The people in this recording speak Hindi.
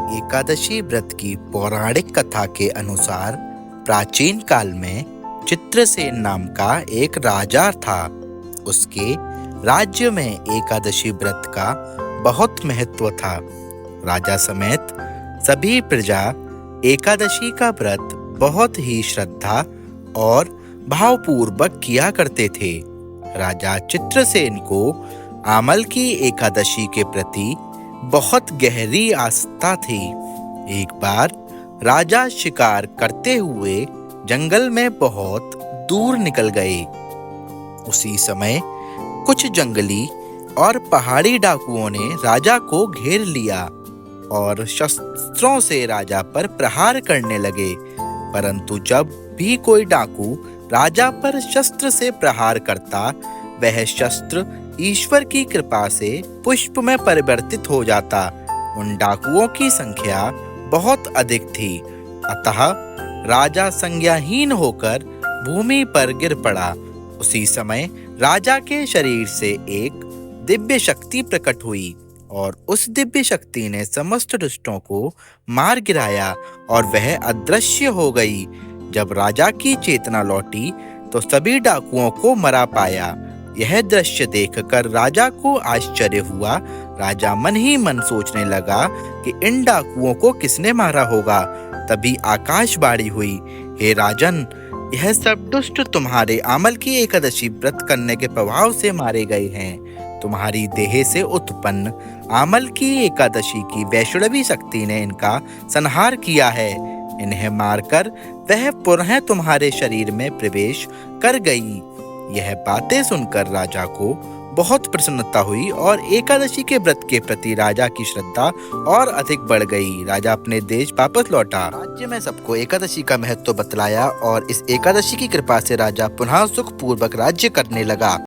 एकादशी व्रत की पौराणिक कथा के अनुसार प्राचीन काल में चित्रसेन नाम का एक राजा था। उसके राज्य में एकादशी व्रत का बहुत महत्व था। राजा समेत सभी प्रजा एकादशी का व्रत बहुत ही श्रद्धा और भावपूर्वक किया करते थे। राजा चित्रसेन को आमल की एकादशी के प्रति बहुत गहरी आस्था थी। एक बार राजा शिकार करते हुए जंगल में बहुत दूर निकल गए। उसी समय कुछ जंगली और पहाड़ी डाकुओं ने राजा को घेर लिया और शस्त्रों से राजा पर प्रहार करने लगे। परंतु जब भी कोई डाकू राजा पर शस्त्र से प्रहार करता, वह शस्त्र ईश्वर की कृपा से पुष्प में परिवर्तित हो जाता। उन डाकुओं की संख्या बहुत अधिक थी, अतः राजा संज्ञाहीन होकर भूमि पर गिर पड़ा। उसी समय राजा के शरीर से एक दिव्य शक्ति प्रकट हुई और उस दिव्य शक्ति ने समस्त दुष्टों को मार गिराया और वह अदृश्य हो गई। जब राजा की चेतना लौटी तो सभी डाकुओं को मरा पाया। यह दृश्य देखकर राजा को आश्चर्य हुआ। राजा मन ही मन सोचने लगा कि इन डाकुओं को किसने मारा होगा। तभी आकाशवाणी हुई, हे राजन, यह सब दुष्ट तुम्हारे आमल की एकादशी व्रत करने के प्रभाव से मारे गए हैं। तुम्हारी देह से उत्पन्न आमल की एकादशी की वैष्णवी शक्ति ने इनका संहार किया है। इन्हें मारकर वह पुनः तुम्हारे शरीर में प्रवेश कर गई। यह बातें सुनकर राजा को बहुत प्रसन्नता हुई और एकादशी के व्रत के प्रति राजा की श्रद्धा और अधिक बढ़ गई। राजा अपने देश वापस लौटा। राज्य में सबको एकादशी का महत्व बतलाया और इस एकादशी की कृपा से राजा पुनः सुखपूर्वक राज्य करने लगा।